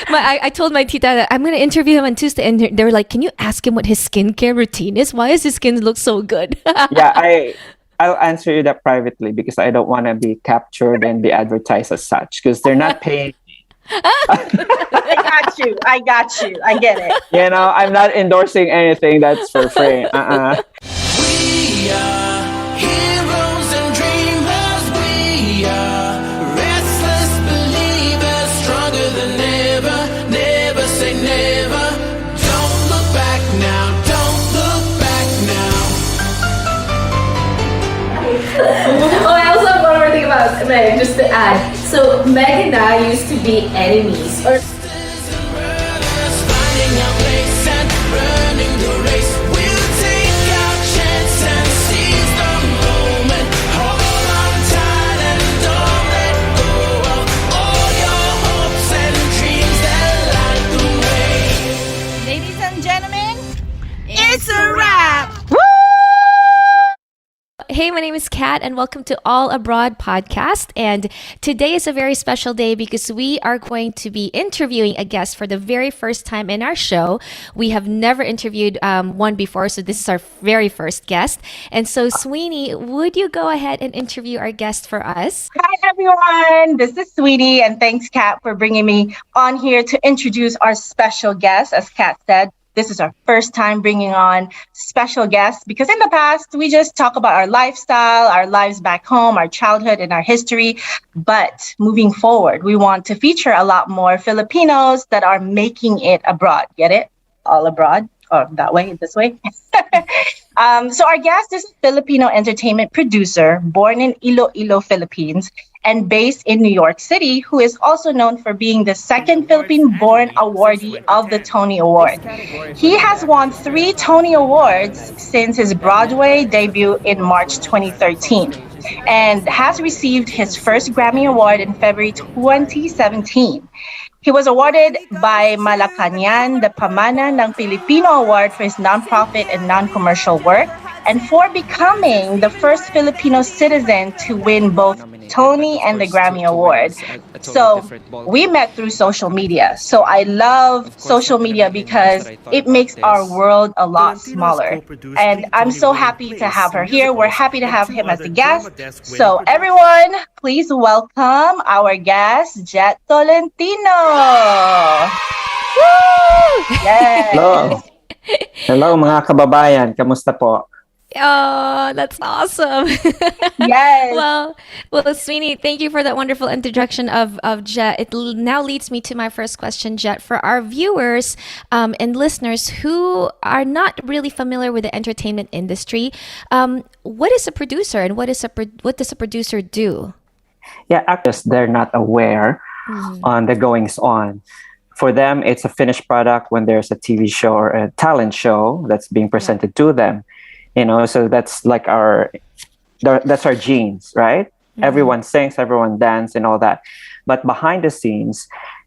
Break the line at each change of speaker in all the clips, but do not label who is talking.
I told my tita that I'm going to interview him on Tuesday, and they were like, "Can you ask him what his skincare routine is? Why does his skin look so good?"
Yeah, I'll answer you that privately because I don't want to be captured and be advertised as such because they're not paying.
I got you. I got you. I get it.
You know, I'm not endorsing anything that's for free.
We are heroes and dreamers. We are restless believers, stronger than ever. Never say never. Don't look back now. Don't look back now.
Oh, I also have one more thing about Meg, just to add. So Meg and I used to be enemies, or
Finding our place and running the race. We'll take our chance and seize the moment. Hold on tight and don't let go of all your hopes and dreams that light the way.
Ladies and gentlemen, it's a wrap.
hey, my name is Kat, and welcome to All Abroad podcast. And today is a very special day because we are going to be interviewing a guest for the very first time in our show. We have never interviewed one before, so this is our very first guest. And so, Sweeney, would you go ahead and interview our guest for us?
Hi, everyone. This is Sweetie, and thanks, Kat, for bringing me on here to introduce our special guest. As Kat said, this is our first time bringing on special guests because in the past, we just talk about our lifestyle, our lives back home, our childhood, and our history. But moving forward, we want to feature a lot more Filipinos that are making it abroad. Get it? All abroad. Or that way, this way. So our guest is a Filipino entertainment producer born in Iloilo, Philippines, and based in New York City, who is also known for being the second Philippine-born awardee of the Tony Award. He has won 3 Tony Awards since his Broadway debut in March 2013 and has received his first Grammy Award in February 2017. He was awarded by Malacañang the Pamana ng Filipino Award for his nonprofit and non-commercial work and for becoming the first Filipino citizen to win both Tony and the Grammy Award. So we met through social media. So I love social media because it makes our world a lot smaller. And I'm so happy to have her here. We're happy to have him as a guest. So everyone, please welcome our guest, Jhett Tolentino. Woo! Yes.
Hello. Hello mga kababayan. Kamusta po?
Oh, that's awesome.
Yes.
Well, Sweeney, thank you for that wonderful introduction of Jhett. It now leads me to my first question, Jhett. For our viewers and listeners who are not really familiar with the entertainment industry, what is a producer and what does a producer do?
Yeah, actors, they're not aware on the goings on. For them, it's a finished product when there's a TV show or a talent show that's being presented to them. You know, so that's like that's our genes, right? Mm-hmm. Everyone sings, everyone dances and all that. But behind the scenes,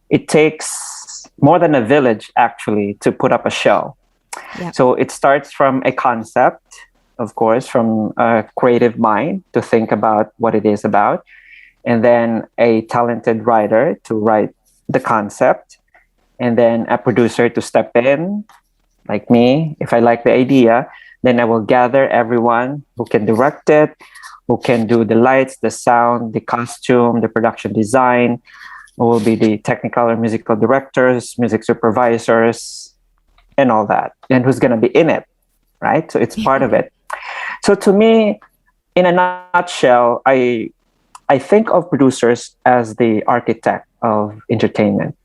it takes more than a village actually to put up a show. Yep. So it starts from a concept, of course, from a creative mind to think about what it is about. And then a talented writer to write the concept. And then a producer to step in, like me, if I like the idea. Then I will gather everyone who can direct it, who can do the lights, the sound, the costume, the production design, who will be the technical or musical directors, music supervisors, and all that. And who's going to be in it, right? So it's part of it. So to me, in a nutshell, I think of producers as the architect of entertainment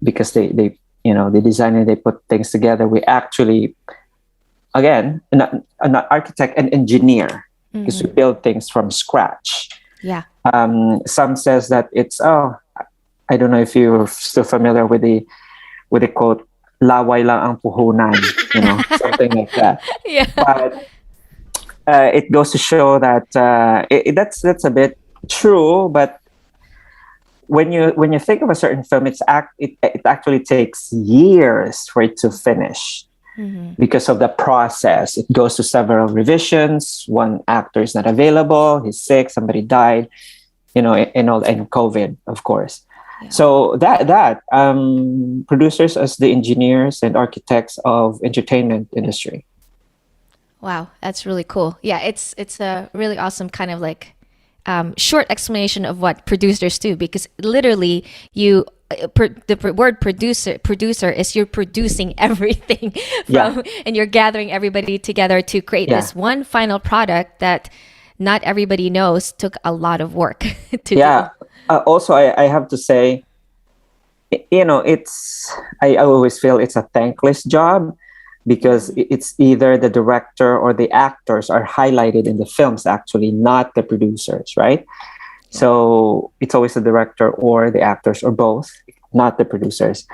because they design and they put things together. We actually... Again, an architect and engineer because we build things from scratch.
Yeah.
Some says that it's I don't know if you're still familiar with the quote "laway lang ang puhunan," something like that.
Yeah.
But it goes to show that that's a bit true. But when you think of a certain film, it actually takes years for it to finish. Mm-hmm. Because of the process, it goes to several revisions. One actor is not available, he's sick, somebody died, and COVID, of course. So producers as the engineers and architects of entertainment industry.
Wow, that's really cool. Yeah, it's a really awesome kind of like short explanation of what producers do, because literally word producer is you're producing everything from, and you're gathering everybody together to create this one final product that not everybody knows took a lot of work to do.
Also, I have to say, I always feel it's a thankless job, because it's either the director or the actors are highlighted in the films, actually, not the producers, right? So it's always the director or the actors or both, not the producers.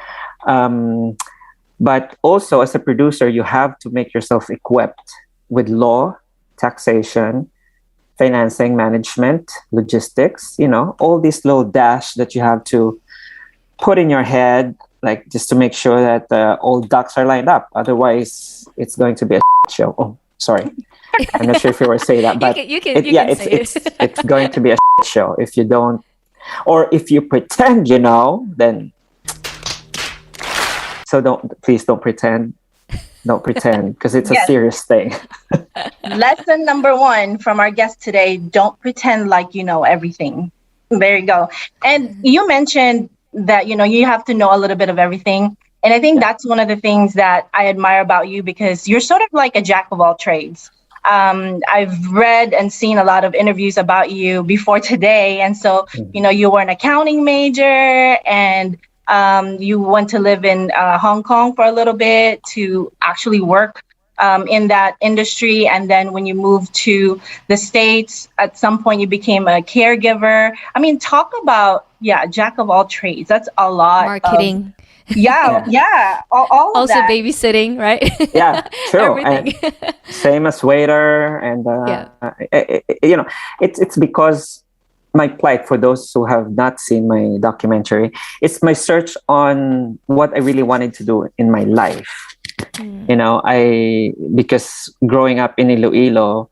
But also, as a producer, you have to make yourself equipped with law, taxation, financing, management, logistics, all these little dash that you have to put in your head, like just to make sure that all ducks are lined up. Otherwise, it's going to be a show. Oh, sorry. I'm not sure if you were saying that, but it's going to be a show if you don't, or if you pretend, then. So please don't pretend. Don't pretend, because it's a serious thing.
Lesson number 1 from our guest today: don't pretend like you know everything. There you go. And you mentioned that, you have to know a little bit of everything. And I think that's one of the things that I admire about you, because you're sort of like a jack of all trades. I've read and seen a lot of interviews about you before today. And so, you were an accounting major, and you went to live in Hong Kong for a little bit to actually work in that industry. And then when you moved to the States, at some point you became a caregiver. I mean, talk about, jack of all trades. That's a lot.
Marketing.
All
also
of that.
babysitting,
right?
Yeah, true.
Everything.
And same as waiter, and it's because my plight, for those who have not seen my documentary, it's my search on what I really wanted to do in my life. Because growing up in Iloilo,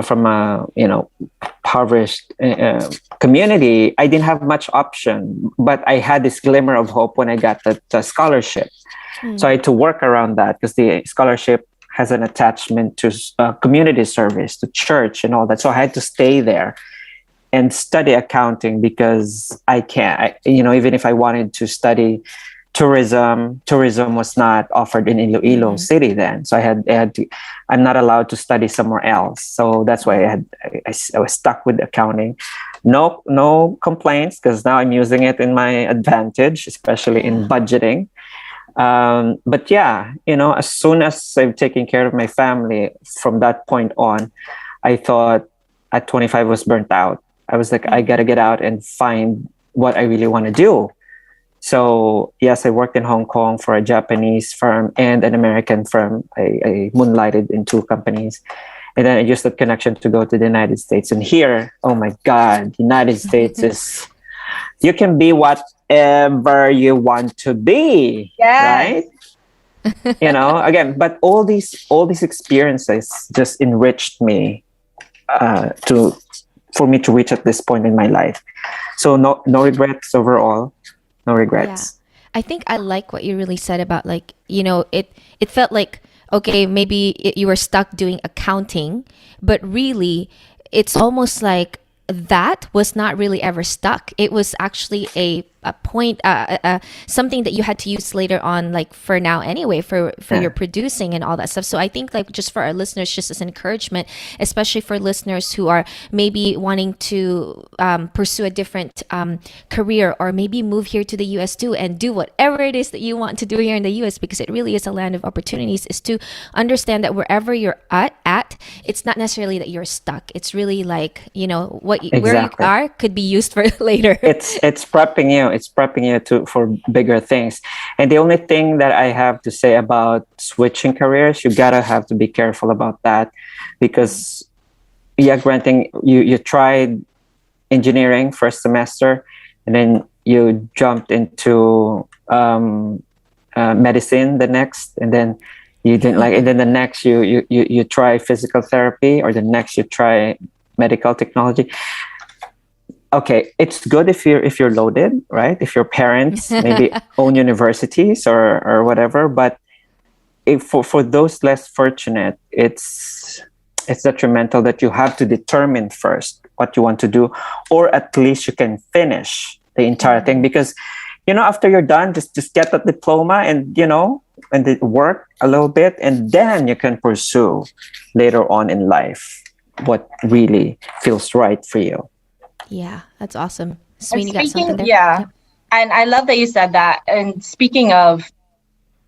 from a impoverished community, I didn't have much option, but I had this glimmer of hope when I got that scholarship. So I had to work around that, because the scholarship has an attachment to community service, to church and all that. So I had to stay there and study accounting, because even if I wanted to study tourism was not offered in Iloilo City then. So I had to, I'm not allowed to study somewhere else. So that's why I was stuck with accounting. No complaints, because now I'm using it in my advantage, especially in budgeting. But as soon as I've taken care of my family from that point on, I thought at 25 was burnt out. I was like, I got to get out and find what I really want to do. So yes, I worked in Hong Kong for a Japanese firm and an American firm. I moonlighted in 2 companies. And then I used that connection to go to the United States. And here, oh my God, United States is, you can be whatever you want to be, right? Again, but all these experiences just enriched me for me to reach at this point in my life. So no regrets overall. No regrets.
Yeah. I think I like what you really said about, like, it felt like, okay, maybe you were stuck doing accounting, but really it's almost like that was not really ever stuck. It was actually a point, something that you had to use later on, like for now anyway, for your producing and all that stuff. So I think, like, just for our listeners, just as an encouragement, especially for listeners who are maybe wanting to pursue a different career, or maybe move here to the US too and do whatever it is that you want to do here in the US, because it really is a land of opportunities, is to understand that wherever you're at, it's not necessarily that you're stuck. It's really like, where you are could be used for later.
It's prepping you. It's prepping you for bigger things. And the only thing that I have to say about switching careers, you gotta have to be careful about that, because granting, you tried engineering first semester, and then you jumped into medicine the next, and then you didn't like, and then the next you try physical therapy, or the next you try medical technology. okay, it's good if you're loaded, right? If your parents maybe own universities or whatever, but if for those less fortunate, it's detrimental that you have to determine first what you want to do, or at least you can finish the entire thing, because after you're done, just get that diploma and and work a little bit, and then you can pursue later on in life what really feels right for you.
Yeah, that's awesome.
And
Sweeney, got
speaking,
something there?
yeah,
Yep.
and I love that you said that. And speaking of,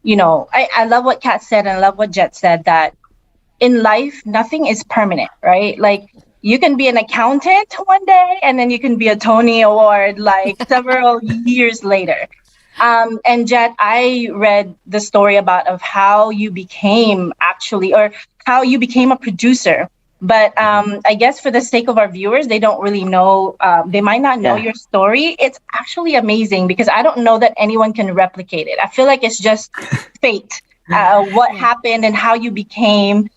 I love what Kat said, and I love what Jhett said, that in life, nothing is permanent, right? Like, you can be an accountant one day, and then you can be a Tony Award like several years later. And Jhett, I read the story of how you became or how you became a producer. But I guess for the sake of our viewers, they don't really know, they might not know
Yeah.
your story. It's actually amazing because I don't know that anyone can replicate it. I feel like it's just fate, what happened and how you became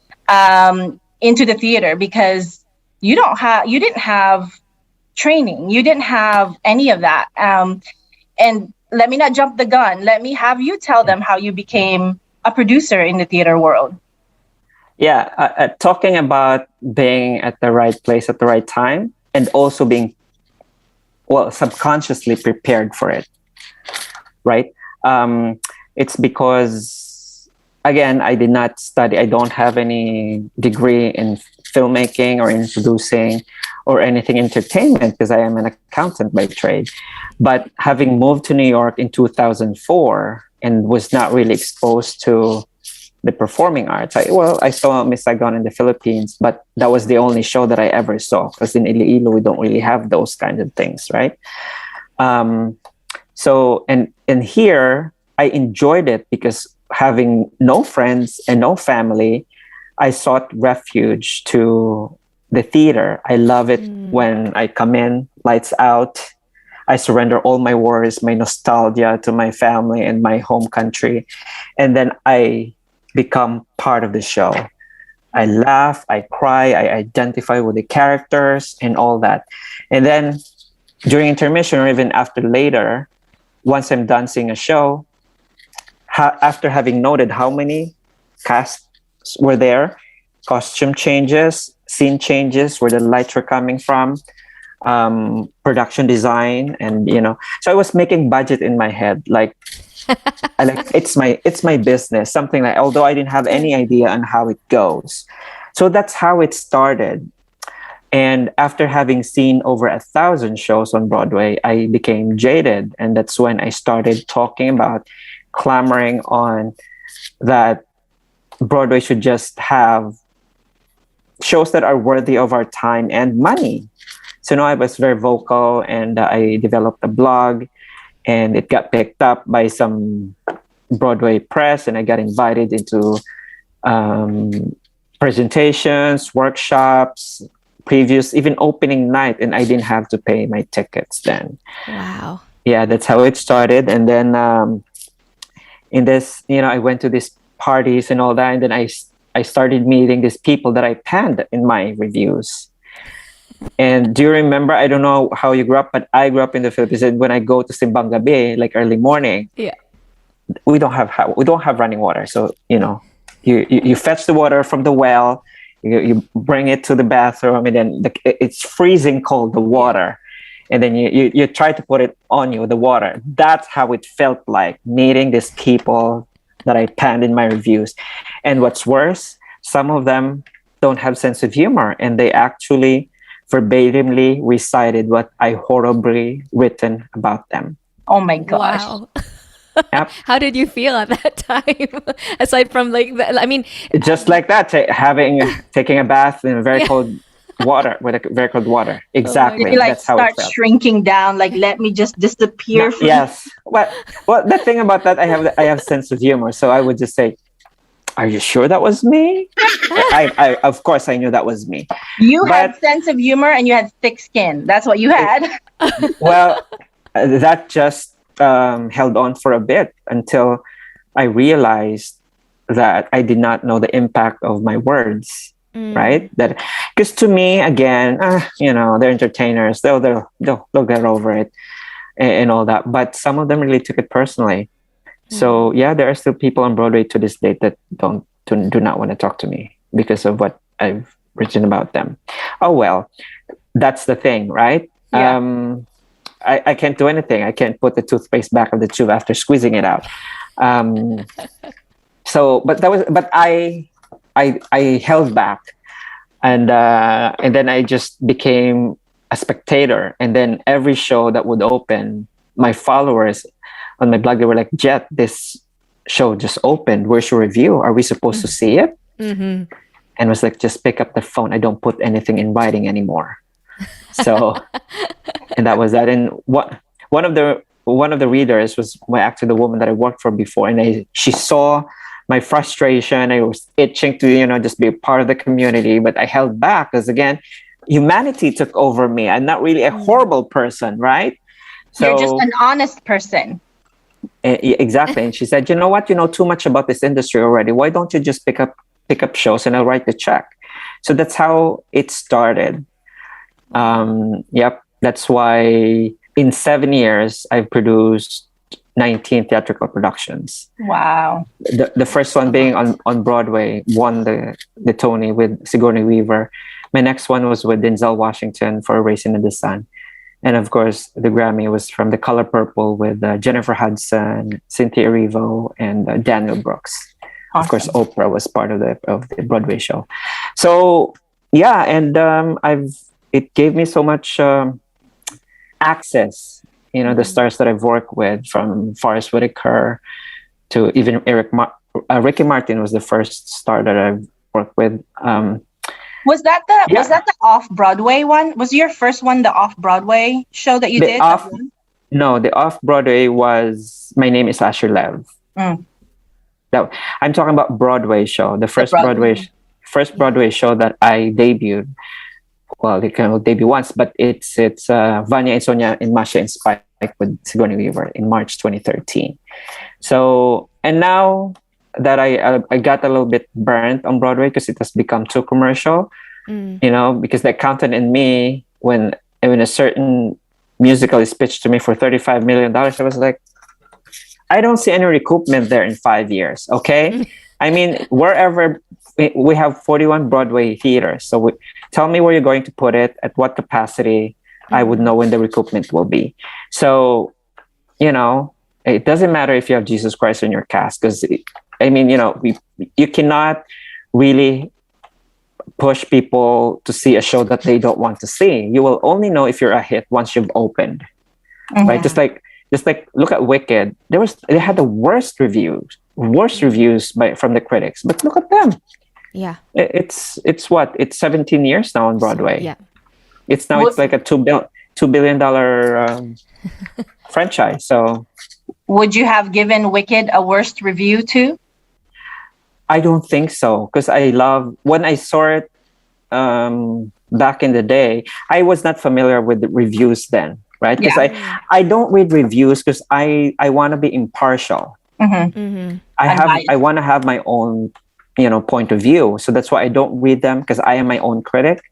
into the theater, because you didn't have training, you didn't have any of that. And let me not jump the gun. Let me have you tell them how you became a producer in the theater world.
Yeah, talking about being at the right place at the right time, and also being, well, subconsciously prepared for it, right? It's because, again, I did not study. I don't have any degree in filmmaking or in producing or anything entertainment, because I am an accountant by trade. But having moved to New York in 2004 and was not really exposed to the performing arts. I saw Miss Saigon in the Philippines, but that was the only show that I ever saw, because in Iloilo we don't really have those kinds of things, right? So and here I enjoyed it because, having no friends and no family, I sought refuge to the theater. I love it when I come in, lights out. I surrender all my worries, my nostalgia to my family and my home country, and then I become part of the show. I laugh, I cry, I identify with the characters and all that. And then during intermission, or even after later, once I'm done seeing a show, after having noted how many casts were there, costume changes, scene changes, where the lights were coming from, production design, and so I was making budget in my head, like it's my business, something like, although I didn't have any idea on how it goes. So that's how it started. And after having seen over 1,000 shows on Broadway, I became jaded, and that's when I started talking about, clamoring on, that Broadway should just have shows that are worthy of our time and money. So I was very vocal, and I developed a blog, and it got picked up by some Broadway press, and I got invited into presentations, workshops, previews, even opening night, and I didn't have to pay my tickets then.
Wow.
Yeah, that's how it started. And then in this, I went to these parties and all that, and then I started meeting these people that I panned in my reviews. And do you remember, I don't know how you grew up, but I grew up in the Philippines, and when I go to Simbang Gabi, like early morning,
Yeah.
we don't have running water. So, you fetch the water from the well, you bring it to the bathroom, and then it's freezing cold, the water. And then you try to put it on you, the water. That's how it felt like, meeting these people that I panned in my reviews. And what's worse, some of them don't have sense of humor, and they actually verbatimly recited what I horribly written about them.
Oh my gosh.
Wow.
Yep.
How did you feel at that time? Aside from
Just like that, taking a bath in very cold water, with a very cold water. Exactly.
You
That's how
start
it felt.
shrinking down, like, let me just disappear from
Yes. Well, the thing about that, I have sense of humor, so I would just say, "Are you sure that was me?" I of course I knew that was me.
You had sense of humor and you had thick skin. That's what you had.
Well, that just held on for a bit, until I realized that I did not know the impact of my words. right? That because to me, again, they're entertainers. They'll get over it and all that. But some of them really took it personally. So yeah, there are still people on Broadway to this day that do not want to talk to me because of what I've written about them. Oh well, that's the thing, right?
Yeah.
I can't do anything. I can't put the toothpaste back of the tube after squeezing it out. But I held back, and then I just became a spectator. And then every show that would open, my followers on my blog, they were like, "Jhett, this show just opened. Where's your review? Are we supposed to see it?" And I was like, "Just pick up the phone. I don't put anything in writing anymore." So, and that was that. And one of the readers was actually the woman that I worked for before, and she saw my frustration. I was itching to just be a part of the community, but I held back because again, humanity took over me. I'm not really a horrible person, right? So
You're just an honest person.
Exactly. And she said, "You know what? You know too much about this industry already. Why don't you just pick up shows and I'll write the check?" So that's how it started. Yep. That's why in 7 years, I've produced 19 theatrical productions.
Wow.
The first one being on Broadway, won the Tony with Sigourney Weaver. My next one was with Denzel Washington for A Raisin in the Sun. And of course, the Grammy was from The Color Purple with Jennifer Hudson, Cynthia Erivo, and Daniel Brooks.
Awesome.
Of course, Oprah was part of the Broadway show. So yeah, and it gave me so much access. The stars that I've worked with, from Forrest Whitaker to even Ricky Martin was the first star that I've worked with.
Was that the off-Broadway one? Was your first one the off-Broadway show that you did?
No, the off-Broadway was My Name is Asher Lev. That, I'm talking about Broadway show, the first Broadway show that I debuted. Well, they can debut once, but it's Vanya and Sonia in Masha and Spike with Sigourney Weaver in March 2013. So, and now that I got a little bit burnt on Broadway because it has become too commercial, because the accountant in me, when a certain musical is pitched to me for $35 million, I was like, I don't see any recoupment there in 5 years. Okay. I mean, wherever we have 41 Broadway theaters. So tell me where you're going to put it, at what capacity. I would know when the recoupment will be. So, it doesn't matter if you have Jesus Christ in your cast, because you cannot really push people to see a show that they don't want to see. You will only know if you're a hit once you've opened, right? Just like look at Wicked. They had the worst reviews from the critics, but look at them.
Yeah,
it's 17 years now on Broadway.
Yeah,
it's like a $2 billion franchise. So,
would you have given Wicked a worst review too?
I don't think so, because when I saw it back in the day, I was not familiar with the reviews then, right? Because I don't read reviews because I want to be impartial. I want to have my own point of view. So that's why I don't read them, because I am my own critic.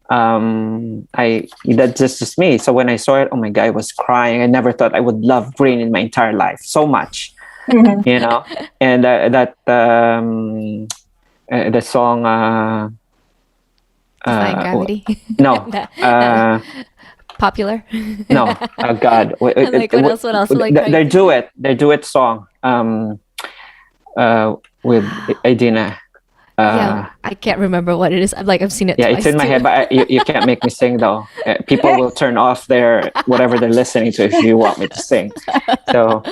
That's just me. So when I saw it, oh my God, I was crying. I never thought I would love green in my entire life so much, and the song,
Defying Gravity.
No,
Popular.
No, oh God.
What else?
Their duet song. With Idina.
I can't remember what it is. I've seen it twice.
It's in my head, but you can't make me sing though. People will turn off whatever they're listening to if you want me to sing. So,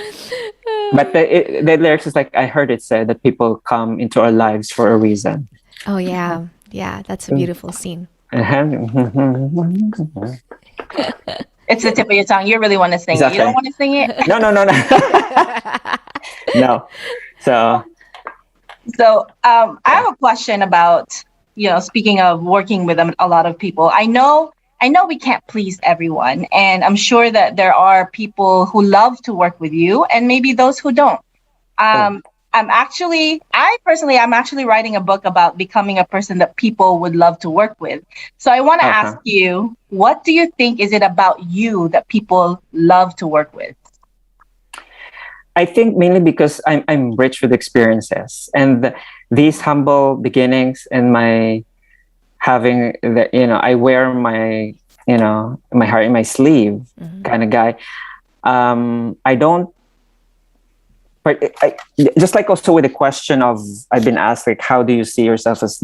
but the lyrics is like, I heard it said that people come into our lives for a reason.
Oh yeah, that's a beautiful scene.
It's the tip of your tongue. You really want to sing it. You don't want to sing it?
No. No.
So I have a question about, speaking of working with a lot of people. I know we can't please everyone, and I'm sure that there are people who love to work with you and maybe those who don't. I I'm actually writing a book about becoming a person that people would love to work with. So I want to ask you, what do you think is it about you that people love to work with?
I think mainly because I'm rich with experiences, and these humble beginnings and my having that, I wear my, my heart in my sleeve kind of guy. I don't, but just like also with the question of, I've been asked, like, how do you see yourself as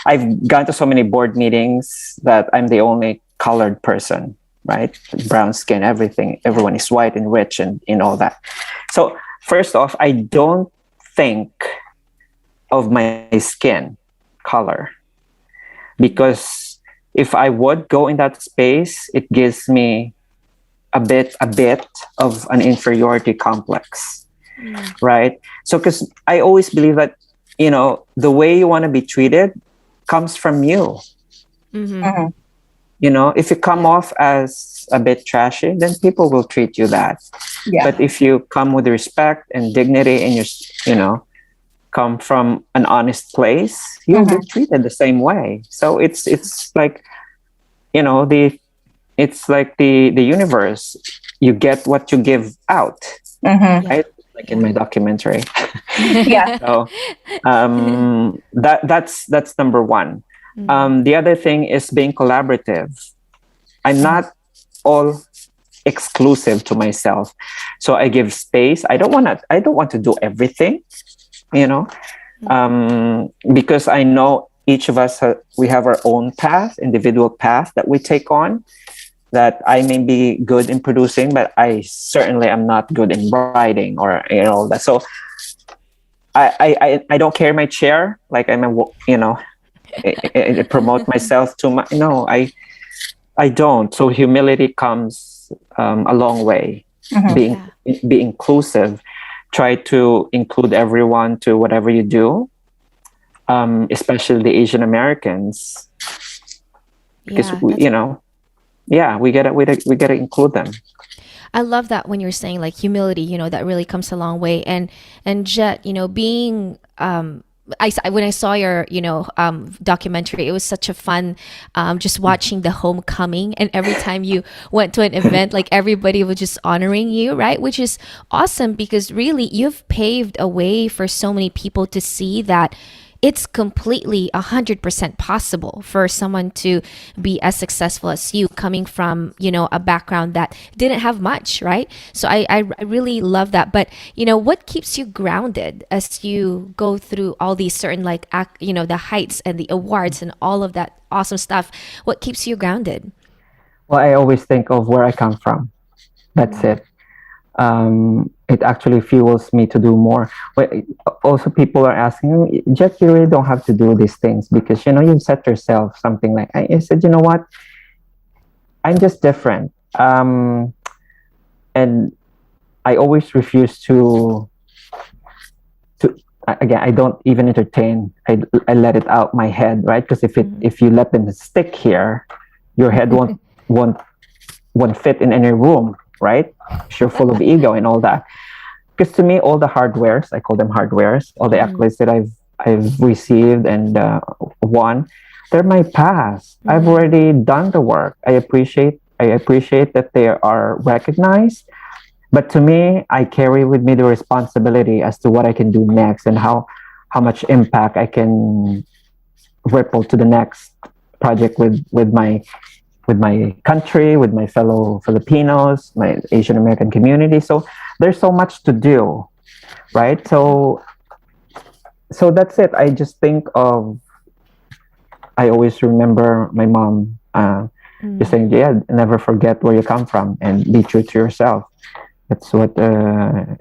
I've gone to so many board meetings that I'm the only colored person, right? Brown skin, everything. Everyone is white and rich and all that. So first off, I don't think of my skin color, because if I would go in that space, it gives me a bit of an inferiority complex, right? So because I always believe that, the way you want to be treated comes from you. If you come off as a bit trashy, then people will treat you that. But if you come with respect and dignity, and you come from an honest place, you'll be treated the same way. So it's like, it's like the universe. You get what you give out, right? Like in my documentary. So that's number one. The other thing is being collaborative. I'm not all exclusive to myself, so I give space. I don't want to do everything, because I know each of us we have our own path, individual path that we take on. That I may be good in producing, but I certainly am not good in writing or all that. So I don't carry my chair like I'm I promote myself too much. No, I don't. So humility comes a long way. Be inclusive. Try to include everyone to whatever you do, especially the Asian Americans, because we gotta include them.
I love that when you're saying like humility, that really comes a long way. And Jhett, being when I saw your documentary, it was such a fun just watching the homecoming, and every time you went to an event, like everybody was just honoring you, right? Which is awesome, because really you've paved a way for so many people to see that it's completely 100% possible for someone to be as successful as you, coming from, a background that didn't have much, right? So I really love that. But, what keeps you grounded as you go through all these certain, the heights and the awards and all of that awesome stuff? What keeps you grounded?
Well, I always think of where I come from. That's it. It actually fuels me to do more. But also, people are asking me, Jhett, you really don't have to do these things, because you set yourself something like. I said, you know what? I'm just different, and I always refuse to. Again, I don't even entertain. I let it out my head, right? Because if you let them stick here, your head won't fit in any room. Right? You're full of ego and all that. Because to me, all the hardwares, I call them hardwares, all the accolades that I've received and won, they're my past. I've already done the work. I appreciate that they are recognized. But to me, I carry with me the responsibility as to what I can do next, and how much impact I can ripple to the next project with my country, with my fellow Filipinos, my Asian American community. So there's so much to do, right? So that's it. I just think of, I always remember my mom just saying, never forget where you come from and be true to yourself. That's what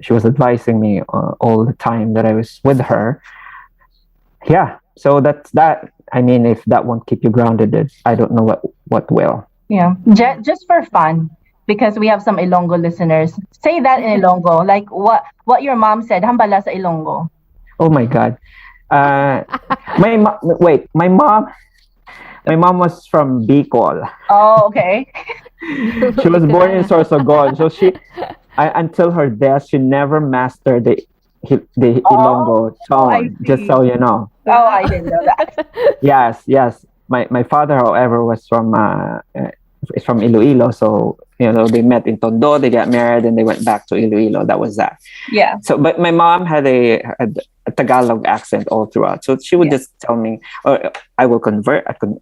she was advising me all the time that I was with her. Yeah, so that's that. I mean, if that won't keep you grounded, I don't know what will.
Yeah, just for fun, because we have some Ilonggo listeners. Say that in Ilonggo, like what your mom said. Hambala sa Ilonggo.
Oh my God. My mom was from Bicol.
Oh, okay.
She was born in Sorsogon, so until her death, she never mastered the Ilonggo
I
tone, just
see.
so you know.
Oh, I didn't know that.
Yes, yes. My father, however, was is from Iloilo. So, they met in Tondo, they got married, and they went back to Iloilo. That was that.
Yeah.
So, but my mom had a Tagalog accent all throughout. So she would
Yeah.
just tell me, or I will convert, in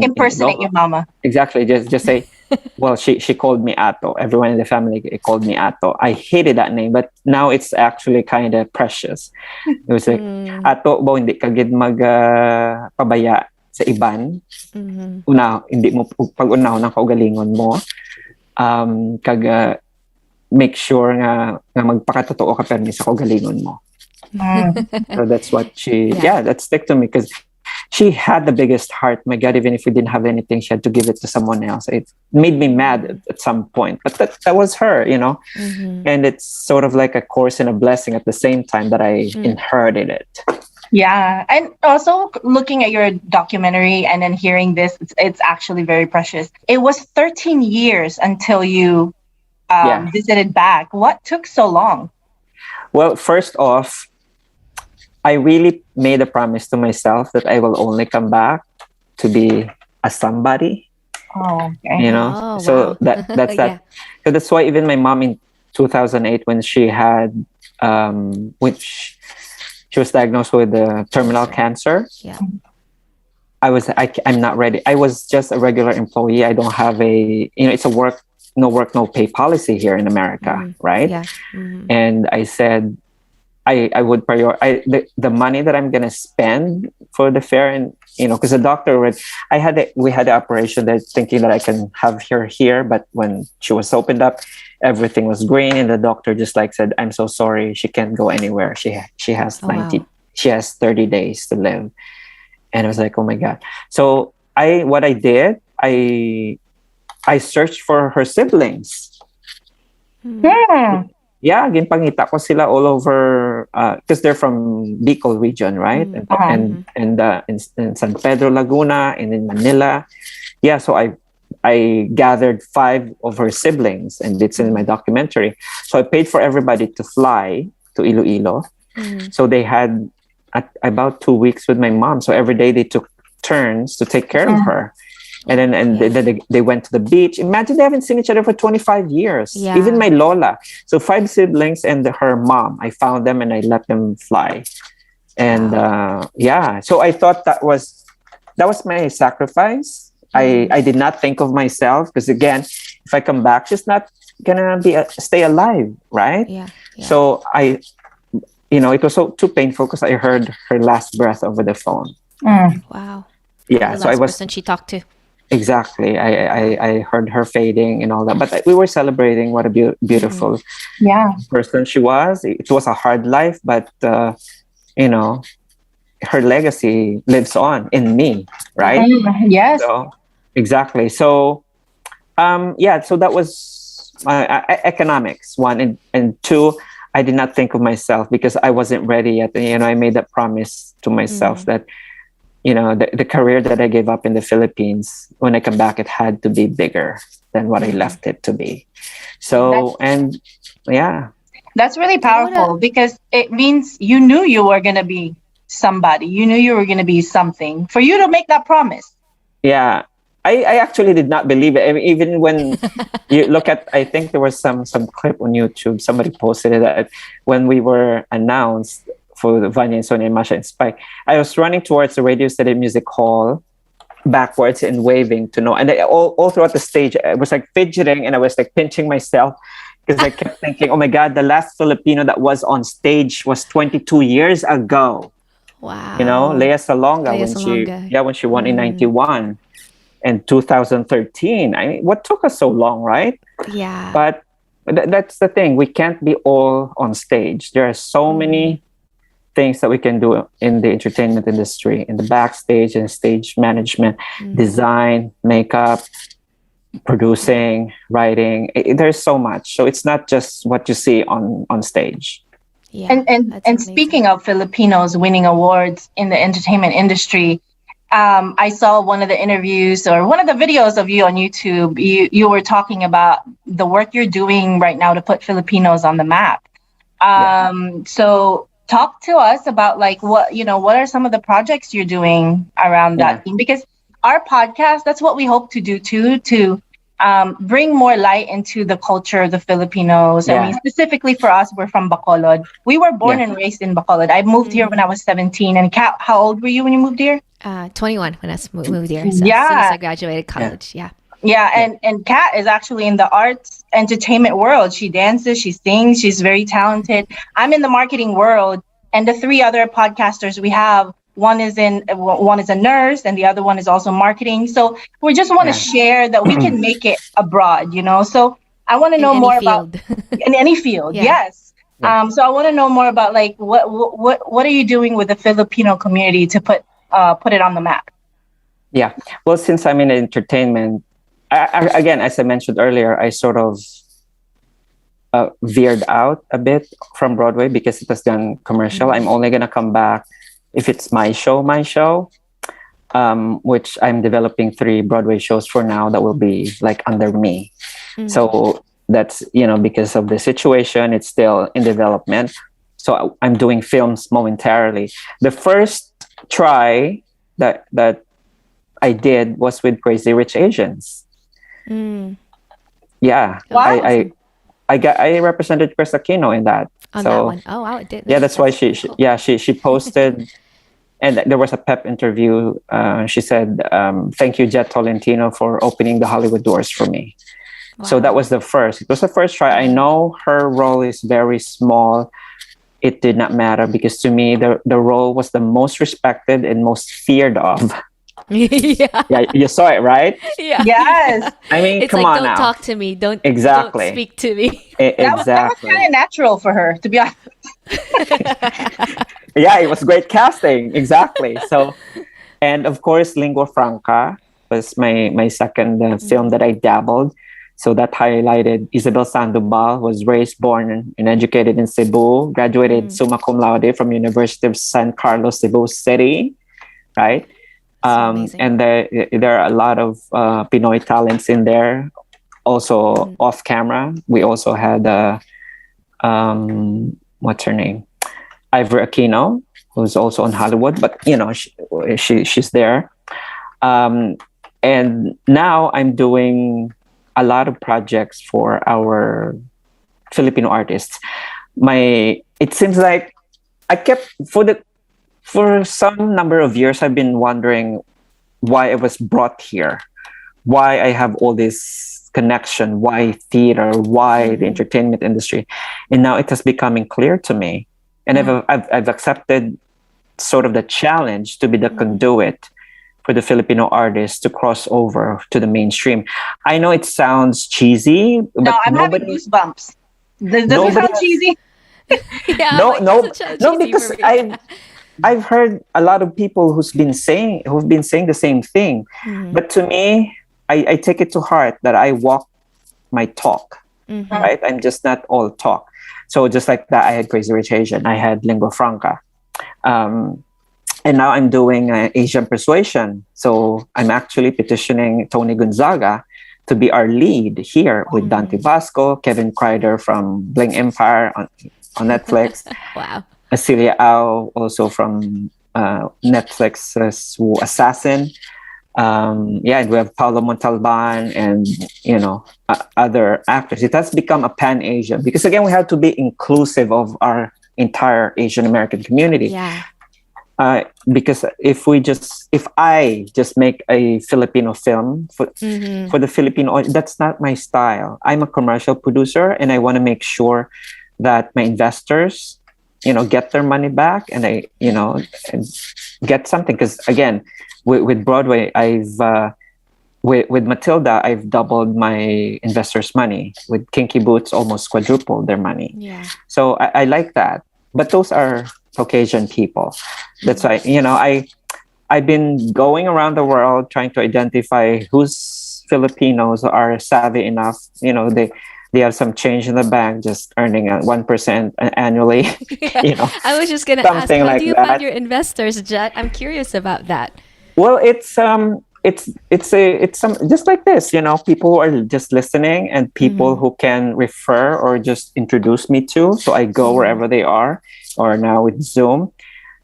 Impersonate your
Ilonggo.
mama.
Exactly. Just say, well, she called me Ato. Everyone in the family called me Ato. I hated that name, but now it's actually kind of precious. It was like, Ato ba hindi ka gid mag pabaya sa iban? Una, hindi mo pag unaw ng kaugalingon mo. Kag make sure nga magpakatotoo ka permi sa kaugalingon mo. So that's what that stick to me because she had the biggest heart. My God, even if we didn't have anything, she had to give it to someone else. It made me mad at some point, but that was her, and it's sort of like a curse and a blessing at the same time that I inherited it.
Yeah. And also looking at your documentary and then hearing this, it's actually very precious. It was 13 years until you visited back. What took so long?
Well, first off, I really made a promise to myself that I will only come back to be a somebody.
Oh, okay.
So
wow.
that's that. So that's why even my mom in 2008, when she had, which she was diagnosed with terminal cancer.
Yeah.
I'm not ready. I was just a regular employee. I don't have it's a no pay policy here in America, right?
Yeah.
And I said, I would prioritize the money that I'm gonna spend for the fair, and because the doctor we had the operation that thinking that I can have her here, but when she was opened up, everything was green, and the doctor just said, "I'm so sorry, she can't go anywhere. She has she has 30 days to live," and I was like, "Oh my God!" So I searched for her siblings.
Yeah.
Yeah, ginpangita ko sila all over because they're from Bicol region, right? And in San Pedro, Laguna, and in Manila. Yeah, so I gathered 5 of her siblings, and it's in my documentary. So I paid for everybody to fly to Iloilo. So they had about 2 weeks with my mom. So every day they took turns to take care of her. And then they went to the beach. Imagine they haven't seen each other for 25 years.
Yeah.
Even my Lola. So 5 siblings and her mom. I found them and I let them fly. And so I thought that was my sacrifice. I did not think of myself because again, if I come back, she's not gonna stay alive, right?
Yeah.
So it was too painful because I heard her last breath over the phone.
Wow.
Yeah,
The
so I
last
was
person she talked to.
exactly. I heard her fading and all that, but we were celebrating what a beautiful person she was. It was a hard life, but her legacy lives on in me, right?
Yes.
So exactly. So so that was economics 1 and 2. I did not think of myself because I wasn't ready yet. I made that promise to myself that the career that I gave up in the Philippines, when I come back, it had to be bigger than what I left it to be. So,
that's really powerful because it means you knew you were going to be somebody. You knew you were going to be something for you to make that promise.
Yeah. I actually did not believe it. I mean, even when you look at, I think there was some clip on YouTube, somebody posted it that when we were announced for the Vanya and Sonia and Masha and Spike, I was running towards the Radio City Music Hall backwards and waving to know. And all throughout the stage, I was fidgeting and I was pinching myself because I kept thinking, oh my God, the last Filipino that was on stage was 22 years ago.
Wow.
Leah Salongga, when she won in 91 and 2013. I mean, what took us so long, right?
Yeah.
But that's the thing. We can't be all on stage. There are so many things that we can do in the entertainment industry, in the backstage and stage management, design, makeup, producing, writing. There's so much. So it's not just what you see on stage.
Yeah,
and speaking of Filipinos winning awards in the entertainment industry, I saw one of the interviews or one of the videos of you on YouTube. You were talking about the work you're doing right now to put Filipinos on the map. So talk to us about like what are some of the projects you're doing around
Yeah.
that theme? Because our podcast, that's what we hope to do too, to bring more light into the culture of the Filipinos. I
Yeah.
mean, specifically for us, we're from Bacolod. We were born
Yeah.
and raised in Bacolod. I moved here when I was 17. And Kat, how old were you when you moved here?
21 when I moved here. So
Yeah.
as soon as I graduated college. Yeah.
Yeah, and Kat is actually in the arts entertainment world. She dances, she sings, she's very talented. I'm in the marketing world, and the three other podcasters we have, one is a nurse, and the other one is also marketing. So we just want to share that we can make it abroad, So I want to know
any
more
field.
about in any field.
Yeah.
Yes. So I want to know more about like what are you doing with the Filipino community to put it on the map?
Yeah. Well, since I'm in entertainment, again, as I mentioned earlier, I sort of veered out a bit from Broadway because it has done commercial. I'm only going to come back if it's my show, which I'm developing 3 Broadway shows for now that will be like under me. So that's, because of the situation, it's still in development. So I'm doing films momentarily. The first try that I did was with Crazy Rich Asians. Yeah.
Wow.
I represented Chris Aquino in that.
On
so
that one. Oh, wow. It did.
yeah, that's why she posted, and there was a pep interview. She said, "Thank you, Jhett Tolentino, for opening the Hollywood doors for me."
Wow.
So that was the first. It was the first try. I know her role is very small. It did not matter because to me, the role was the most respected and most feared of.
Yeah.
Yeah, you saw it, right?
Yeah.
Yes.
I mean,
It's
come
like,
on
don't
now.
talk to me. Don't
Exactly.
speak to me.
That was
Exactly.
kind of natural for her, to be honest.
Yeah, it was great casting. Exactly. So, and of course, Lingua Franca was my second film that I dabbled. So that highlighted Isabel Sandoval, was raised, born, and educated in Cebu, graduated summa cum laude from University of San Carlos, Cebu City, right?
Amazing.
And there are a lot of Pinoy talents in there. Also off camera, we also had what's her name, Ivory Aquino, who's also in Hollywood, but she's there. And now I'm doing a lot of projects for our Filipino artists. It seems like I kept for some number of years, I've been wondering why I was brought here, why I have all this connection, why theater, why the entertainment industry, and now it is becoming clear to me, and I've accepted sort of the challenge to be the conduit for the Filipino artists to cross over to the mainstream. I know it sounds cheesy, but
No, I'm having goosebumps. Does it sound cheesy?
Yeah.
no,
cheesy
because
for me.
I've heard a lot of people who've been saying the same thing, but to me, I take it to heart that I walk my talk, right? I'm just not all talk. So just like that, I had Crazy Rich Asian, I had Lingua Franca, and now I'm doing Asian Persuasion. So I'm actually petitioning Tony Gonzaga to be our lead here with Dante Vasco, Kevin Kreider from Bling Empire on Netflix.
Wow.
Celia Au, also from Netflix's Assassin. And we have Paulo Montalban and other actors. It has become a pan-Asian because again we have to be inclusive of our entire Asian American community.
Yeah.
Because if I just make a Filipino film for the Filipino, that's not my style. I'm a commercial producer and I want to make sure that my investors get their money back and and get something. Because again, with Broadway, with Matilda, I've doubled my investors' money. With Kinky Boots, almost quadrupled their money.
Yeah.
So I like that. But those are Caucasian people. That's why, I've been going around the world trying to identify whose Filipinos are savvy enough. They have some change in the bank, just earning 1% annually.
I was just gonna ask,
something
how
like
do you
that.
find your investors, Jhett? I'm curious about that.
Well, it's it's some just like this, people who are just listening and people who can refer or just introduce me to. So I go wherever they are, or now with Zoom,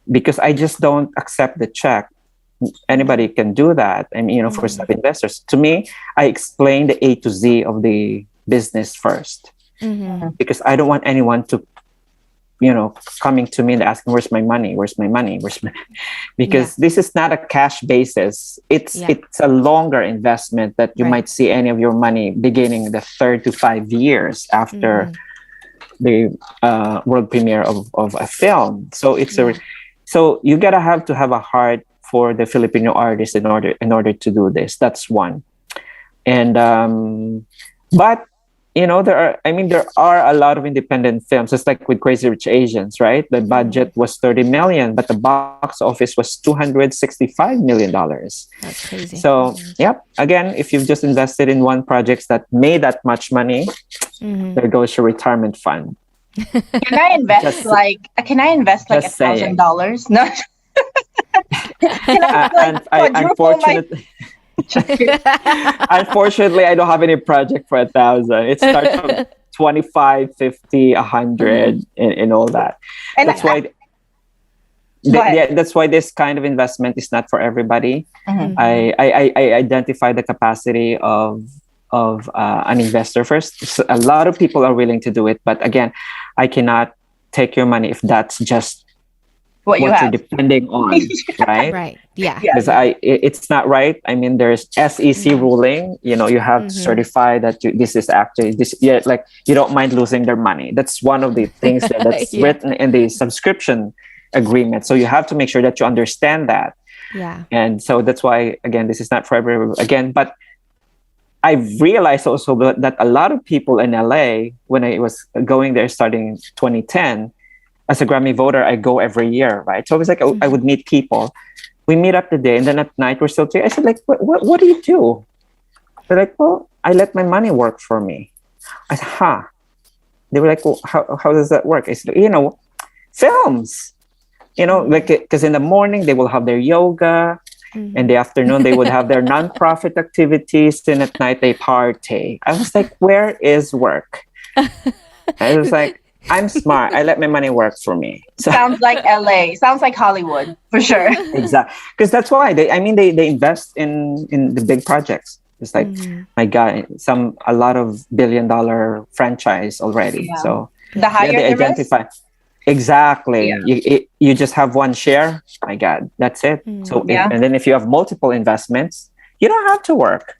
because I just don't accept the check. Anybody can do that. I mean, for some investors, to me, I explain the A to Z of the business first, because I don't want anyone to, coming to me and asking, where's my money? Because this is not a cash basis. It's a longer investment that you might see any of your money beginning the 3 to 5 years after the world premiere of a film. So so you gotta have a heart for the Filipino artists in order to do this. That's one. And but there are a lot of independent films. It's like with Crazy Rich Asians, right? The budget was 30 million, but the box office was $265 million.
That's crazy.
So, again, if you've just invested in one project that made that much money, there goes your retirement fund.
Can I invest like $1,000? No. Can I
Unfortunately, unfortunately, I don't have any project for 1,000. It starts from 25, 50, 100, and all that. And that's why. That's why this kind of investment is not for everybody. I identify the capacity of an investor first. So a lot of people are willing to do it, but again, I cannot take your money if that's just what you're depending on, right?
Right. Yeah.
Because it's not right. I mean, there's SEC ruling. You have to certify that this is actually this. Yeah, like you don't mind losing their money. That's one of the things that's written in the subscription agreement. So you have to make sure that you understand that.
Yeah. And
so that's why, again, this is not for everyone. Again, but I've realized also that a lot of people in LA, when I was going there starting 2010. As a Grammy voter, I go every year, right? So it was like I would meet people. We meet up today, and then at night we're still together. I said, like, what do you do? They're like, well, I let my money work for me. I said, huh? They were like, well, how does that work? I said, films. Like, because in the morning they will have their yoga, in the afternoon they would have their nonprofit activities, and at night they party. I was like, where is work? I was like, I'm smart. I let my money work for me. So,
sounds like LA. Sounds like Hollywood for sure.
Exactly, because that's why they invest in the big projects. It's like, my God, a lot of billion-dollar franchise already. Yeah. So
the higher
they identify.
Risk?
Exactly. Yeah. You just have one share. My God, that's it. So and then if you have multiple investments, you don't have to work.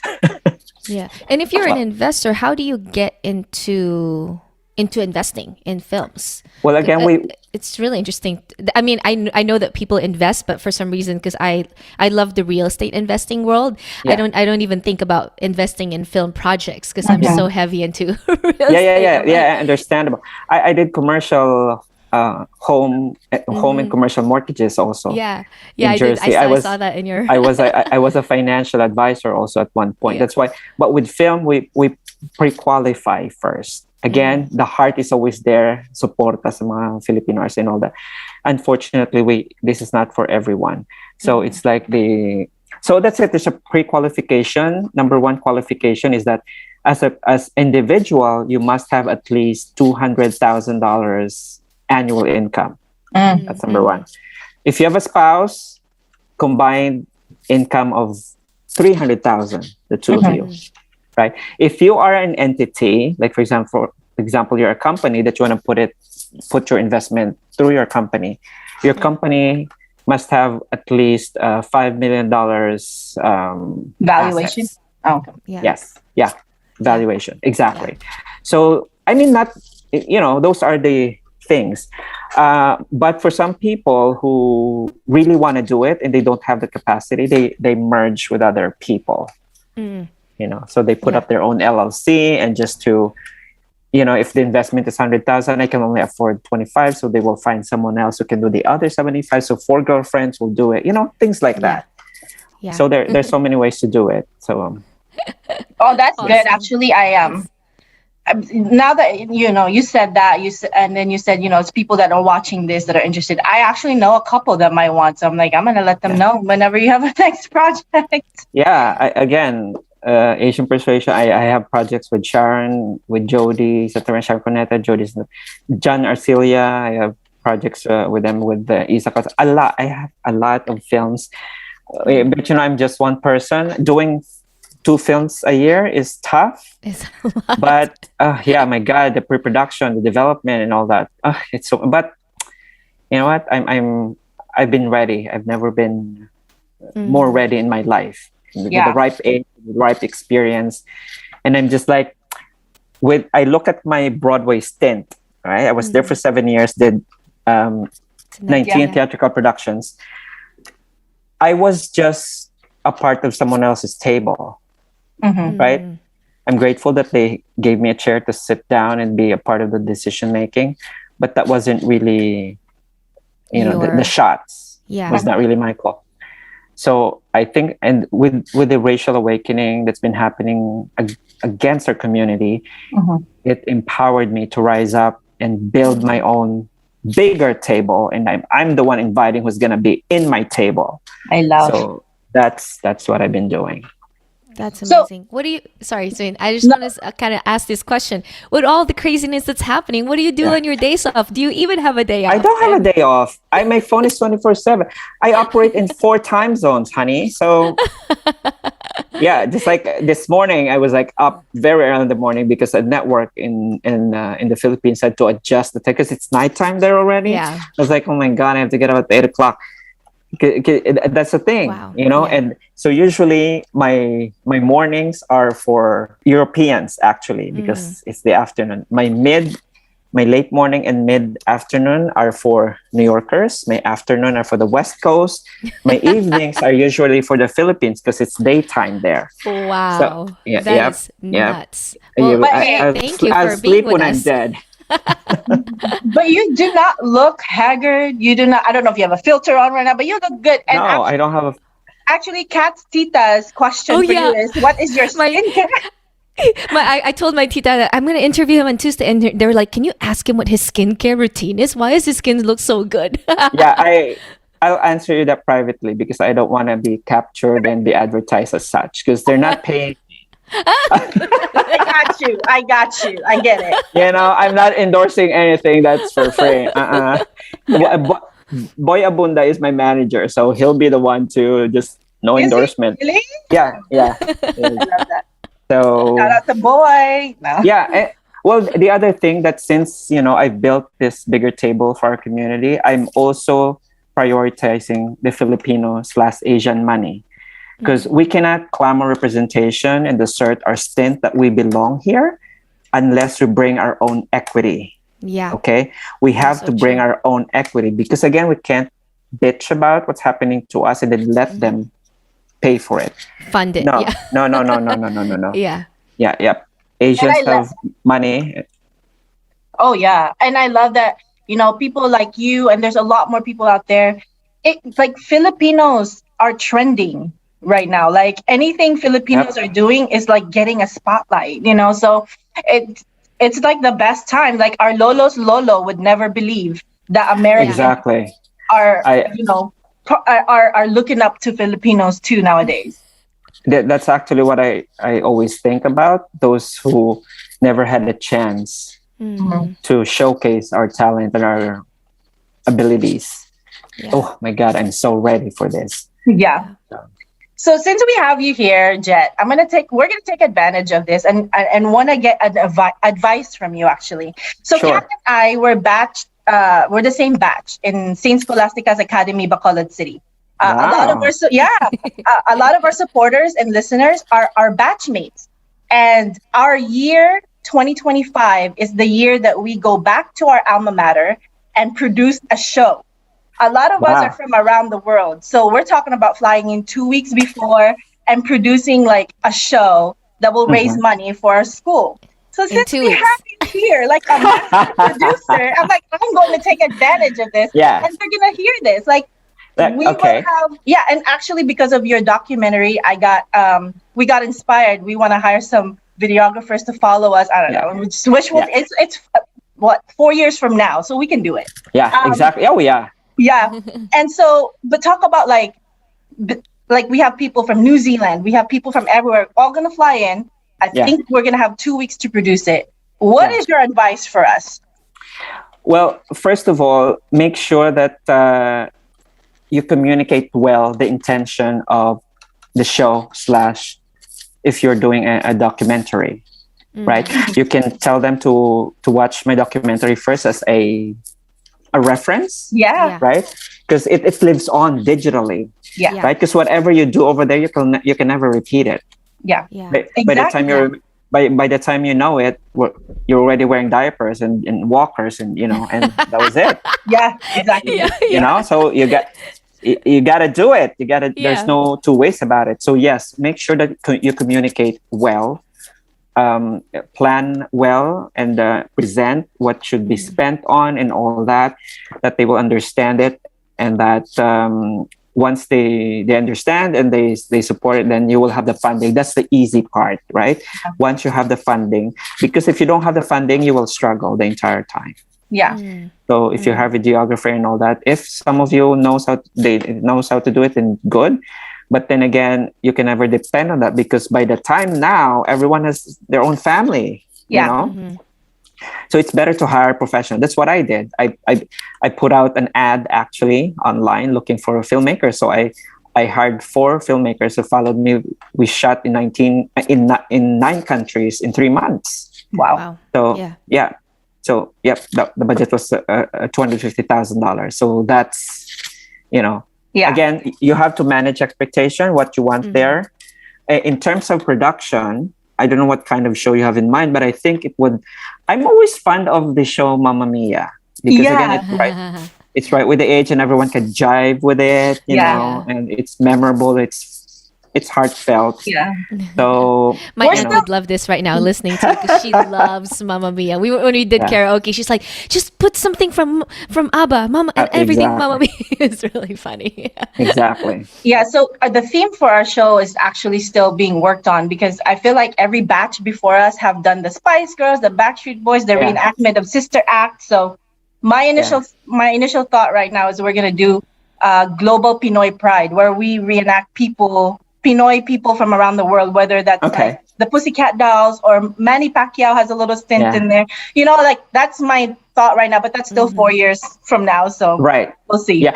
Yeah, and if you're an investor, how do you get into investing in films?
Well, again,
it's really interesting. I mean, I know that people invest, but for some reason, because I love the real estate investing world, I don't even think about investing in film projects because I'm so heavy into real estate.
Yeah, understandable. I did commercial home and commercial mortgages also.
Yeah, I did. I saw that in your.
I was a financial advisor also at one point. That's why. But with film, we pre-qualify first. Again, the heart is always there, suporta sa mga Filipino artists and all that. Unfortunately, this is not for everyone. So it's like so that's it. There's a pre-qualification. Number one qualification is that as individual, you must have at least $200,000 annual income. That's number one. If you have a spouse, combined income of 300,000, the two of you. Right. If you are an entity, like for example, you're a company that you want to put your investment through your company. Your company must have at least $5 million
valuation.
Assets.
Oh, okay.
Yeah.
Yes. Yeah. Valuation. Exactly. So I mean, those are the things. But for some people who really want to do it and they don't have the capacity, they merge with other people. So they put up their own LLC, and just to, if the investment is 100,000, I can only afford 25, so they will find someone else who can do the other 75. So 4 girlfriends will do it, things like that. Yeah. So there's so many ways to do it. So
oh, that's awesome. Good. Actually, I now that you said that, and then you said, it's people that are watching this that are interested. I actually know a couple that might want, so I'm like, I'm gonna let them know whenever you have a next project.
Yeah, again, Asian Persuasion. I have projects with Sharon, with Jody, Sharon Coneta, Jody's John Arcelia. I have projects with them with Isa. A lot. I have a lot of films. But I'm just one person doing 2 films a year is tough.
It's a lot.
But yeah, my God, the pre-production, the development, and all that. It's so. But you know what? I've been ready. I've never been more ready in my life. With the right age, the right experience, and I'm just like, I look at my Broadway stint. Right, I was there for 7 years. Did 19 theatrical productions. I was just a part of someone else's table. Right? I'm grateful that they gave me a chair to sit down and be a part of the decision making, but that wasn't really, the shots.
Yeah,
was not really my call. So I think, and with the racial awakening that's been happening against our community, it empowered me to rise up and build my own bigger table, and I'm the one inviting who's gonna be in my table.
I love.
So that's what I've been doing.
That's amazing. What do you? Sorry, Swin. I just want to kind of ask this question. With all the craziness that's happening, what do you do on your days off? Do you even have a day off?
I don't have a day off. My phone is 24/7. I operate in 4 time zones, honey. So yeah, just like this morning, I was like up very early in the morning because a network in the Philippines had to adjust the time because it's nighttime there already.
Yeah.
I was like, oh my God, I have to get up at 8 o'clock. That's the thing,
Wow.
And so usually my mornings are for Europeans actually because it's the afternoon. My late morning and mid afternoon are for New Yorkers. My afternoon are for the West Coast. My evenings are usually for the Philippines because it's daytime there.
Wow,
So, yeah,
that is nuts.
Yeah,
Well,
I'll
thank you
I'll
for
sleep
being with
when
us.
I'm dead.
But you do not look haggard. You do not. I don't know if you have a filter on right now, but you look good. And
No, I don't have a.
actually, Kat's tita's question
Oh,
for
yeah.
you is, what is your
My-
skincare?
I told my tita that I'm going to interview him on Tuesday, and they were like, "Can you ask him what his skincare routine is? Why does his skin look so good?"
Yeah, I'll answer you that privately because I don't want to be captured and be advertised as such because they're not paying.
I got you. I get it.
I'm not endorsing anything that's for free. Boy Abunda is my manager, so he'll be the one to just no
Is he
endorsement.
really?
Yeah.
I love that.
So
Shout out to boy. No.
yeah. Well, the other thing that since I've built this bigger table for our community, I'm also prioritizing the Filipino/Asian money. Because we cannot clamor representation and assert our stint that we belong here unless we bring our own equity.
Yeah.
Okay? We have to bring our own equity because, again, we can't bitch about what's happening to us and then let them pay for it.
Fund it.
No.
Yeah.
No.
Yeah.
Yeah. Asians have money.
Oh yeah, and I love that. People like you, and there's a lot more people out there. It's like Filipinos are trending right now. Like anything Filipinos are doing is like getting a spotlight. So it's like the best time. Like our lolo's lolo would never believe that Americans
Exactly.
are looking up to Filipinos too nowadays.
That's actually what I always think about, those who never had a chance to showcase our talent and our abilities.
Yeah.
Oh my God, I'm so ready for this.
Yeah. So since we have you here, Jhett, we're gonna take advantage of this and want to get advice from you actually. So
Sure.
Kat and I were we're the same batch in St. Scholastica's Academy, Bacolod City. A lot of a lot of our supporters and listeners are our batchmates, and our year 2025 is the year that we go back to our alma mater and produce a show. A lot of us are from around the world, so we're talking about flying in 2 weeks before and producing like a show that will raise money for our school. So since we have you here, like a master producer, I'm like, I'm going to take advantage of this,
Yeah.
and they're gonna hear this, like. We will have, and actually because of your documentary, we got inspired. We want to hire some videographers to follow us. I don't know. We just wish it's what 4 years from now, so we can do it.
Yeah, exactly. Oh yeah.
Yeah. And so, but talk about like we have people from New Zealand, we have people from everywhere, all gonna fly in. I think we're gonna have 2 weeks to produce it. What is your advice for us?
Well, first of all, make sure that you communicate well the intention of the show / if you're doing a documentary, right? You can tell them to watch my documentary first as a reference, right? Because it lives on digitally, right? Because whatever you do over there, you can never repeat it. By the time by the time you know it, you're already wearing diapers and walkers, and and that was it.
Exactly.
You know, so you got to do it. There's no two ways about it. So yes, make sure that you communicate well, plan well, and present what should be spent on and all that they will understand it, and that once they understand and they support it, then you will have the funding. That's the easy part, right? Once you have the funding, because if you don't have the funding, you will struggle the entire time. So if you have a videographer and all that, if some of you knows how to do it, then good. But then again, you can never depend on that, because by the time now, everyone has their own family. You know. So it's better to hire a professional. That's what I did. I put out an ad actually online looking for a filmmaker. So I hired 4 filmmakers who followed me. We shot in 9 countries in 3 months.
Wow.
So So the budget was $250,000. So that's again, you have to manage expectation, what you want there. In terms of production, I don't know what kind of show you have in mind, but I think I'm always fond of the show Mamma Mia, because again, it's right with the age, and everyone can jive with it, you know, and it's memorable. It's heartfelt. So
my aunt would love this right now, listening to it, because she loves Mamma Mia. When we did karaoke, she's like, just put something from ABBA, Mama, and everything. Mamma Mia is really funny.
Exactly.
So the theme for our show is actually still being worked on, because I feel like every batch before us have done the Spice Girls, the Backstreet Boys, the reenactment of Sister Act. So my initial thought right now is we're gonna do Global Pinoy Pride, where we reenact Pinoy people from around the world, whether that's like the Pussycat Dolls or Manny Pacquiao has a little stint in there. Like that's my thought right now, but that's still 4 years from now. So we'll see.
Yeah,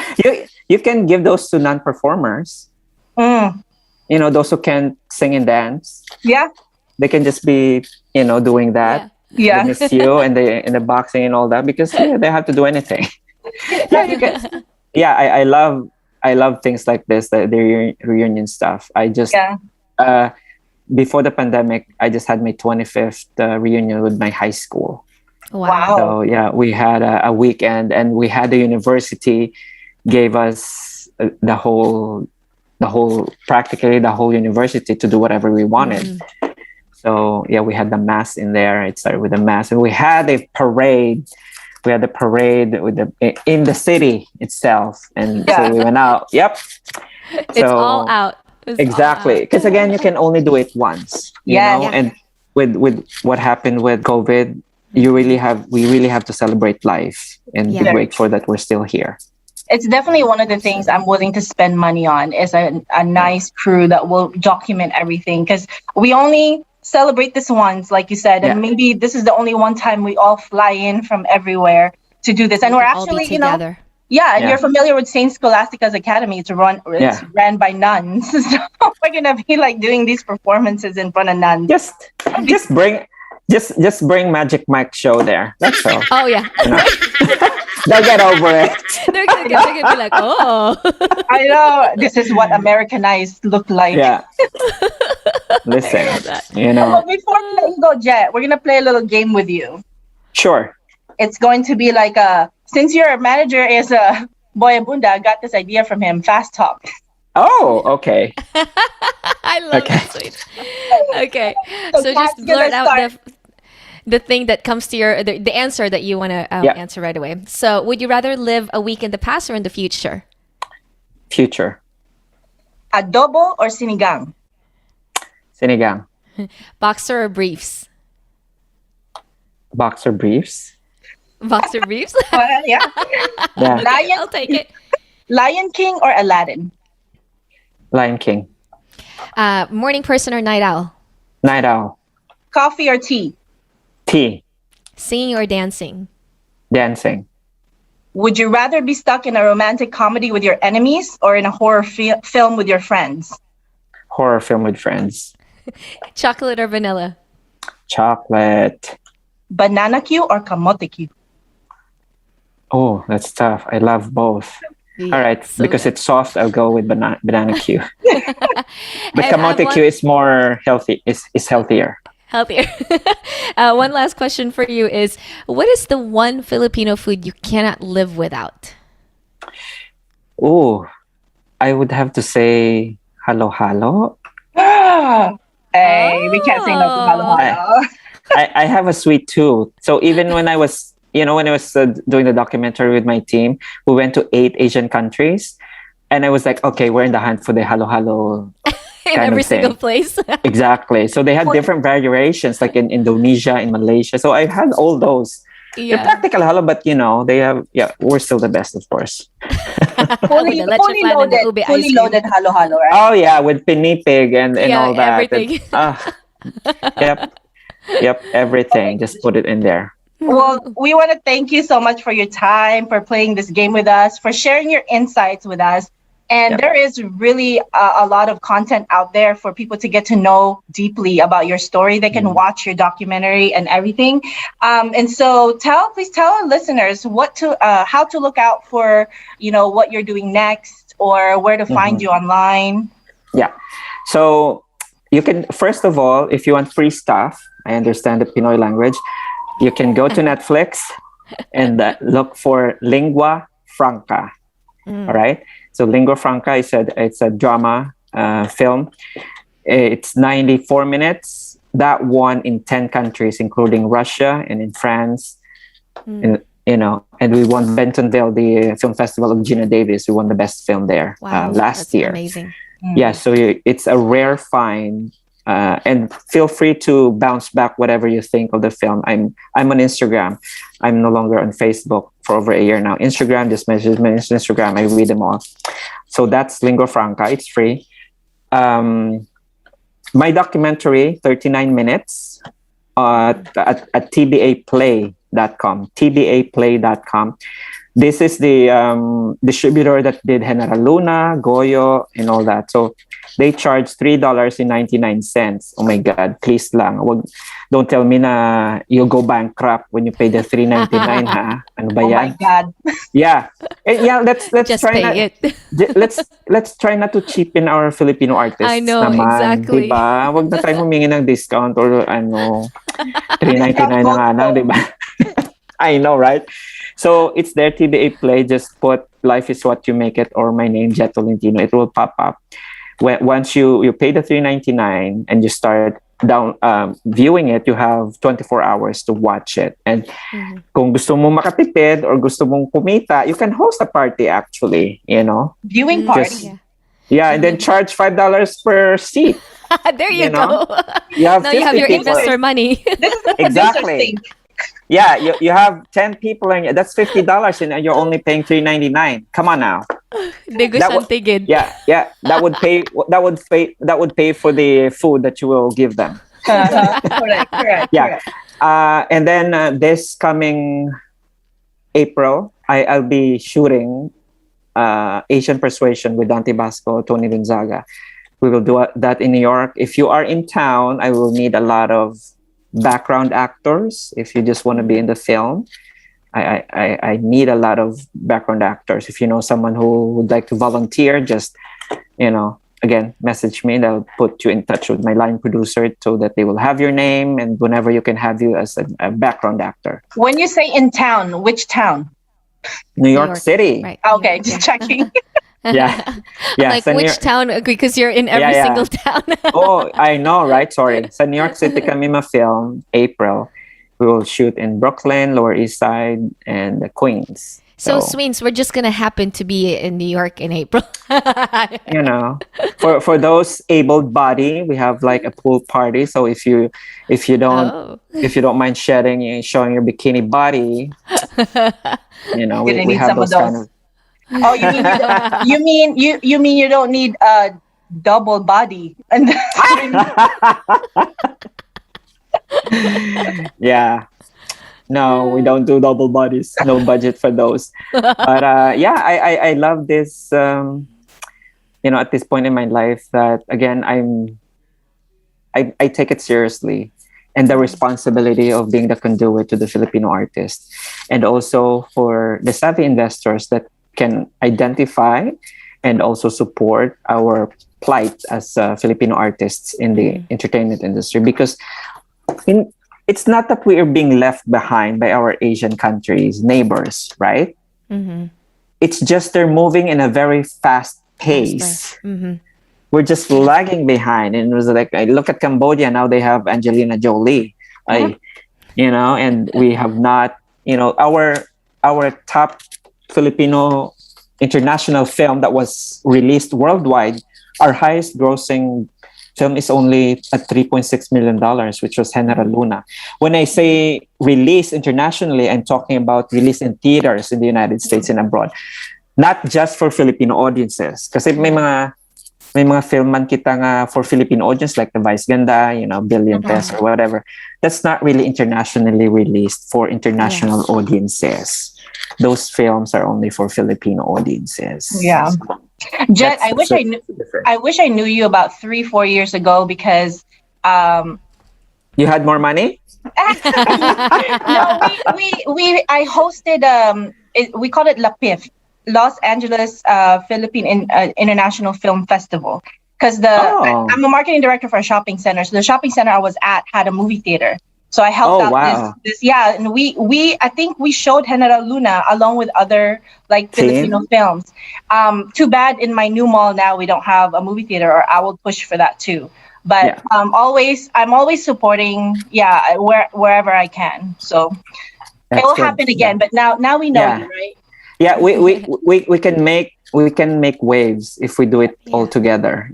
you can give those to non-performers. Those who can sing and dance. They can just be doing that. They miss you and in the boxing and all that, because they have to do anything. You can. I love things like this, the reunion stuff. I just before the pandemic, I just had my 25th reunion with my high school.
Wow.
So we had a weekend, and we had the university gave us practically the whole university to do whatever we wanted. So we had the mass in there. It started with the mass, and we had a parade. We had the parade in the city itself, and so we went out.
It's all out.
Exactly, because again, you can only do it once. You know? And with what happened with COVID, we really have to celebrate life and be grateful that we're still here.
It's definitely one of the things I'm willing to spend money on, is a nice crew that will document everything, because we only celebrate this once, like you said, and maybe this is the only one time we all fly in from everywhere to do this, and we're actually
together.
And you're familiar with Saint Scholastica's Academy. It's ran by nuns, so we're gonna be like doing these performances in front of nuns.
Just bring Magic Mike show there. That's all.
Oh yeah.
They'll get over it.
They're gonna be like, oh.
I know, this is what Americanized look like.
Listen,
But before we let you go, Jhett, we're gonna play a little game with you.
Sure.
It's going to be like since your manager is Boy Abunda, I got this idea from him. Fast talk.
Oh, okay.
I love it. Sweet. Okay, so just blurt out the thing that comes to the answer that you want to answer right away. So, would you rather live a week in the past or in the future?
Future.
Adobo or sinigang?
Sinigang.
Boxer or briefs?
Boxer briefs.
Boxer briefs?
Well, yeah.
Yeah.
I'll take it.
Lion King or Aladdin?
Lion King.
Morning person or night owl?
Night Owl.
Coffee or tea?
Tea.
Singing or dancing?
Dancing.
Would you rather be stuck in a romantic comedy with your enemies or in a horror film with your friends?
Horror film with friends.
Chocolate or vanilla?
Chocolate.
Banana Q or kamote Q?
Oh, that's tough. I love both.
Yeah,
All right,
so
because
good.
it's soft, I'll go with banana Q. But
And I
kamote
want-
Q is more healthy. Is healthier.
Healthier. One last question for you is, what is the one Filipino food you cannot live without?
Oh, I would have to say halo-halo.
Hey, we can't say no to halo halo.
I have a sweet tooth. So even when I was, doing the documentary with my team, we went to 8 Asian countries. And I was like, okay, we're in the hunt for the halo-halo.
In
Kind
every
of thing.
single place.
Exactly. So they had different variations, like in Indonesia, in Malaysia. So I had all those. They're
Yeah.
practical halo, but they have, we're still the best, of course.
Fully,
With the leche flan and the ube ice
fully
cream.
loaded halo halo, right?
Oh yeah, with pinipig and
Yeah,
all that.
everything.
Yep, everything. Just put it in there.
Well, we want to thank you so much for your time, for playing this game with us, for sharing your insights with us. And
Yep.
there is really a lot of content out there for people to get to know deeply about your story. They can watch your documentary and everything. And so please tell our listeners how to look out for, what you're doing next or where to find you online.
Yeah. So you can, first of all, if you want free stuff, I understand the Pinoy language, you can go to Netflix and look for Lingua Franca. All right. So Lingua Franca it's a drama film. It's 94 minutes. That won in 10 countries, including Russia and in France. And we won Bentonville, the film festival of Gina Davis. We won the best film there
Wow.
last
That's
year.
amazing.
Yeah, so it's a rare find. And feel free to bounce back whatever you think of the film. I'm on Instagram. I'm no longer on Facebook for over a year now. Instagram, just message me on Instagram. I read them all. So that's Lingua Franca. It's free. My documentary, 39 minutes, at tbaplay.com. tbaplay.com. This is the distributor that did General Luna, Goyo, and all that. So they charge $3.99. Oh my God, please lang. Don't tell me na you'll go bankrupt when you pay the $3.99, ha? Ano ba
Oh
yan?
my God.
Yeah. Let's
Just
try
pay it.
let's try not to cheapen our Filipino artists
I know,
naman,
exactly.
diba? Wag na tayo humingi ng discount or $3.99 na nga lang, diba? I know, right? So it's there, TBA Play. Just put "Life is What You Make It" or my name, Jhett Tolentino. It will pop up. Once you pay the $3.99 and you start viewing it, you have 24 hours to watch it. And kung gusto mo makatipid or gusto mong kumita, you can host a party actually,
Viewing party.
Yeah, and then charge $5 per seat.
There you
know?
go.
You have
Now you have
50
your
people.
investor money.
This is the
Exactly.
producer's thing.
Yeah, you have 10 people and that's $50 and you're only paying $3.99. Come on now.
Negosyante.
Yeah, that would pay for the food that you will give them.
Correct.
Yeah. And then this coming April, I'll be shooting Asian Persuasion with Dante Basco, Tony Gonzaga. We will do that in New York. If you are in town, I will need a lot of background actors. If you just want to be in the film, I need a lot of background actors. If you know someone who would like to volunteer, just again, message me and I'll put you in touch with my line producer so that they will have your name and whenever you can have you as a background actor.
When you say in town, which town?
New York City.
Right.
Okay, just checking.
Yeah.
Like
Sa
which town? Because you're in every single town.
Oh, I know, right? Sorry. Sa New York City kami ma-film, April. We will shoot in Brooklyn, Lower East Side, and the Queens.
So, Sweens, we're just gonna happen to be in New York in April.
you know, for those able-bodied, we have like a pool party. So if you don't
Oh.
if you don't mind showing your bikini body,
Gonna
we
need
have
some of
those kind
those.
of.
Oh, you mean you don't need a double body and
Yeah. No, we don't do double bodies. No budget for those. But yeah, I love this. At this point in my life, that again, I take it seriously, and the responsibility of being the conduit to the Filipino artist, and also for the savvy investors that can identify and also support our plight as Filipino artists in the entertainment industry, because it's not that we are being left behind by our Asian countries, neighbors, right?
Mm-hmm.
It's just they're moving in a very fast pace.
Mm-hmm.
We're just lagging behind. And it was like, I look at Cambodia, now they have Angelina Jolie. And we have not, our top Filipino international film that was released worldwide, our highest grossing film is only at $3.6 million, which was General Luna. When I say release internationally, I'm talking about release in theaters in the United States and abroad. Not just for Filipino audiences. Kasi may mga film man kita nga for Filipino audience, like The Vice Ganda, Billion Pesos or whatever. That's not really internationally released for international audiences. Those films are only for Filipino audiences.
Yeah. Jhett, I wish I knew you about 3-4 years ago, because
you had more money?
no, I hosted we called it LAPIF, Los Angeles Philippine International Film Festival, because I'm a marketing director for a shopping center. So the shopping center I was at had a movie theater. So I helped out this, and I think we showed General Luna along with other Filipino films. Too bad in my new mall now we don't have a movie theater, or I will push for that too. But I'm always supporting, wherever I can. So it will happen again. But now we know you, right?
Yeah, we can make waves if we do it all together.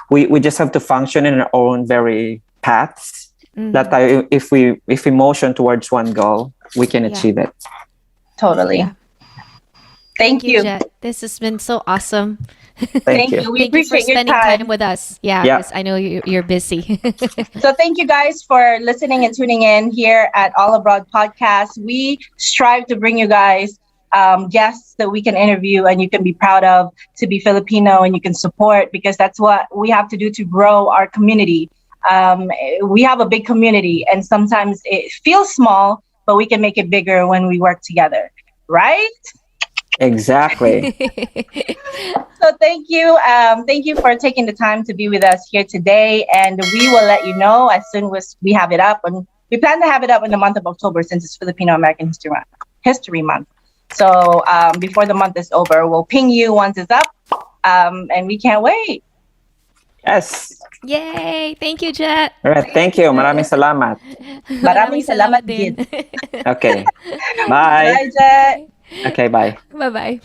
We just have to function in our own very paths. That if we motion towards one goal, we can achieve it.
Totally. Yeah. Thank you.
Jhett. This has been so awesome.
Thank you.
We
Thank you for
appreciate your
spending
time
time with us. Because I know you're busy.
So thank you guys for listening and tuning in here at All Abroad Podcast. We strive to bring you guys guests that we can interview and you can be proud of, to be Filipino and you can support, because that's what we have to do to grow our community. We have a big community, and sometimes it feels small, but we can make it bigger when we work together, right?
Exactly.
So thank you. Thank you for taking the time to be with us here today, and we will let you know as soon as we have it up. And we plan to have it up in the month of October, since it's Filipino American History Month. So before the month is over, we'll ping you once it's up, and we can't wait.
Yes.
Yay! Thank you, Jhett.
All right. Thank you. Maraming salamat.
Maraming salamat din.
Okay. Bye.
Bye, Jhett.
Okay. Bye.
Bye-bye.